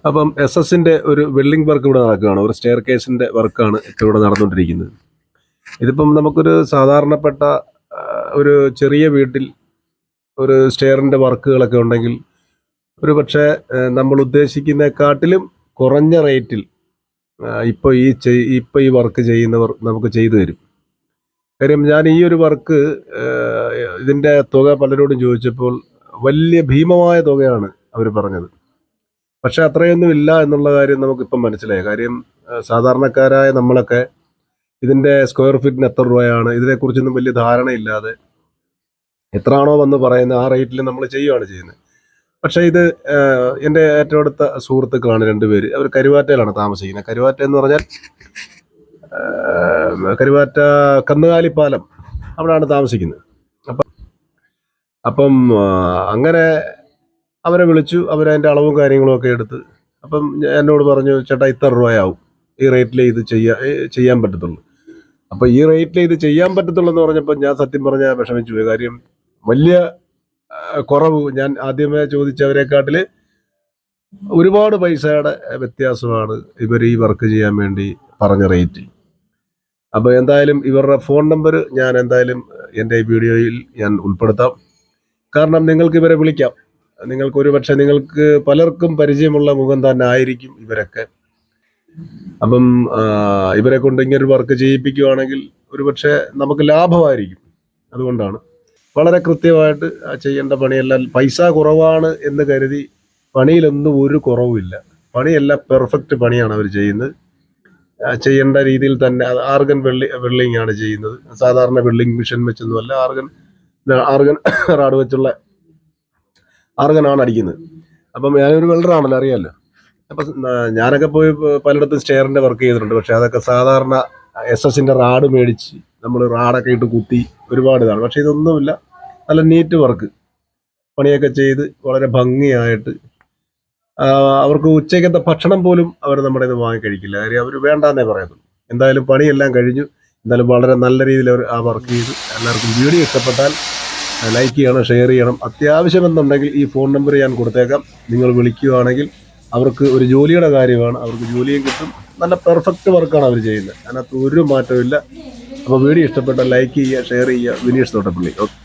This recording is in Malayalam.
അപ്പം എസ് എസിൻ്റെ ഒരു വെൽഡിംഗ് വർക്ക് ഇവിടെ നടക്കുകയാണ്. ഒരു സ്റ്റെയർ കേസിൻ്റെ വർക്കാണ് ഇപ്പോൾ ഇവിടെ നടന്നുകൊണ്ടിരിക്കുന്നത്. ഇതിപ്പം നമുക്കൊരു സാധാരണപ്പെട്ട ഒരു ചെറിയ വീട്ടിൽ ഒരു സ്റ്റെയറിൻ്റെ വർക്കുകളൊക്കെ ഉണ്ടെങ്കിൽ ഒരു പക്ഷേ നമ്മൾ ഉദ്ദേശിക്കുന്നതിനെക്കാട്ടിലും കുറഞ്ഞ റേറ്റിൽ ഇപ്പോൾ ഈ വർക്ക് ചെയ്യുന്നവർ നമുക്ക് ചെയ്തു തരും. കാര്യം ഞാൻ ഈ ഒരു വർക്ക് ഇതിൻ്റെ തുക പലരോടും ചോദിച്ചപ്പോൾ വലിയ ഭീമമായ തുകയാണ് അവർ പറഞ്ഞത്. പക്ഷെ അത്രയൊന്നും ഇല്ല എന്നുള്ള കാര്യം നമുക്കിപ്പം മനസ്സിലായി. കാര്യം സാധാരണക്കാരായ നമ്മളൊക്കെ ഇതിൻ്റെ സ്ക്വയർ ഫീറ്റിന് എത്ര രൂപയാണ്, ഇതിനെക്കുറിച്ചൊന്നും വലിയ ധാരണയില്ലാതെ എത്രയാണോ വന്ന് പറയുന്നത് ആ റേറ്റിൽ നമ്മൾ ചെയ്യുകയാണ് ചെയ്യുന്നത്. പക്ഷേ ഇത് എൻ്റെ ഏറ്റവും അടുത്ത സുഹൃത്തുക്കളാണ് രണ്ടുപേര്. അവർ കരുവാറ്റയിലാണ് താമസിക്കുന്നത്. കരുവാറ്റ എന്ന് പറഞ്ഞാൽ കരുവാറ്റ കന്നുകാലിപ്പാലം അവിടെയാണ് താമസിക്കുന്നത്. അപ്പം അങ്ങനെ അവരെ വിളിച്ചു. അവരതിൻ്റെ അളവും കാര്യങ്ങളും ഒക്കെ എടുത്ത് അപ്പം എന്നോട് പറഞ്ഞു, ചേട്ടാ ഇത്ര രൂപയാവും, ഈ റേറ്റിൽ ഇത് ചെയ്യാൻ പറ്റത്തുള്ളൂ. അപ്പോൾ ഈ റേറ്റിൽ ഇത് ചെയ്യാൻ പറ്റത്തുള്ളൂ എന്ന് പറഞ്ഞപ്പോൾ ഞാൻ സത്യം പറഞ്ഞാൽ വിഷമിച്ചു പോയി. കാര്യം വലിയ കുറവ്, ഞാൻ ആദ്യമേ ചോദിച്ചവരെക്കാട്ടിൽ ഒരുപാട് പൈസയുടെ വ്യത്യാസമാണ് ഇവർ ഈ വർക്ക് ചെയ്യാൻ വേണ്ടി പറഞ്ഞ റേറ്റ്. അപ്പോൾ എന്തായാലും ഇവരുടെ ഫോൺ നമ്പർ ഞാൻ എന്തായാലും എൻ്റെ ഈ വീഡിയോയിൽ ഞാൻ ഉൾപ്പെടുത്താം. കാരണം നിങ്ങൾക്ക് ഇവരെ വിളിക്കാം. നിങ്ങൾക്ക് ഒരുപക്ഷെ നിങ്ങൾക്ക് പലർക്കും പരിചയമുള്ള മുഖം തന്നെ ആയിരിക്കും ഇവരൊക്കെ. അപ്പം ഇവരെ കൊണ്ട് ഇങ്ങനൊരു വർക്ക് ചെയ്യിപ്പിക്കുകയാണെങ്കിൽ ഒരുപക്ഷെ നമുക്ക് ലാഭമായിരിക്കും. അതുകൊണ്ടാണ് വളരെ കൃത്യമായിട്ട് ചെയ്യേണ്ട പണിയെല്ലാം. പൈസ കുറവാണ് എന്ന് കരുതി പണിയിലൊന്നും ഒരു കുറവുമില്ല. പണിയെല്ലാം പെർഫെക്റ്റ് പണിയാണ് അവർ ചെയ്യുന്നത്. ചെയ്യേണ്ട രീതിയിൽ തന്നെ ആർഗൻ വെൽഡിംഗ് ആണ് ചെയ്യുന്നത്. സാധാരണ വെൽഡിംഗ് മെഷീൻ വെച്ചൊന്നുമല്ല, ആർഗൻ റാഡ് വെച്ചുള്ള ആർഗനാണ് അടിക്കുന്നത്. അപ്പം ഞാനൊരു വെൽഡറാണല്ലോ, അറിയാമല്ലോ. അപ്പം ഞാനൊക്കെ പോയി പലയിടത്തും സ്റ്റെയറിൻ്റെ വർക്ക് ചെയ്തിട്ടുണ്ട്. പക്ഷേ അതൊക്കെ സാധാരണ എസ്എസിൻ്റെ റാഡ് മേടിച്ച് നമ്മൾ റാഡൊക്കെ ഇട്ട് കുത്തി ഒരുപാട് ഇതാണ്. പക്ഷേ ഇതൊന്നുമില്ല, നല്ല നീറ്റ് വർക്ക് പണിയൊക്കെ ചെയ്ത് വളരെ ഭംഗിയായിട്ട്. അവർക്ക് ഉച്ചയ്ക്കത്തെ ഭക്ഷണം പോലും അവർ നമ്മുടെ ഇത് വാങ്ങിക്കഴിക്കില്ല. കാര്യം അവർ വേണ്ടാന്നേ പറയത്തുള്ളൂ. എന്തായാലും പണിയെല്ലാം കഴിഞ്ഞു. എന്തായാലും വളരെ നല്ല രീതിയിൽ അവർ ആ വർക്ക് ചെയ്ത്. എല്ലാവർക്കും വീഡിയോ ഇഷ്ടപ്പെട്ടാൽ ലൈക്ക് ചെയ്യണം, ഷെയർ ചെയ്യണം. അത്യാവശ്യമെന്നുണ്ടെങ്കിൽ ഈ ഫോൺ നമ്പർ ഞാൻ കൊടുത്തേക്കാം. നിങ്ങൾ വിളിക്കുകയാണെങ്കിൽ അവർക്ക് ഒരു ജോലിയുടെ കാര്യമാണ്, അവർക്ക് ജോലിയും കിട്ടും. നല്ല പെർഫെക്റ്റ് വർക്കാണ് അവർ ചെയ്യുന്നത്. അതിനകത്ത് ഒരു മാറ്റവും ഇല്ല. അപ്പോൾ വീഡിയോ ഇഷ്ടപ്പെട്ടാൽ ലൈക്ക് ചെയ്യുക, ഷെയർ ചെയ്യുക. വിനീഷ് തോട്ടപ്പള്ളി. ഓക്കെ.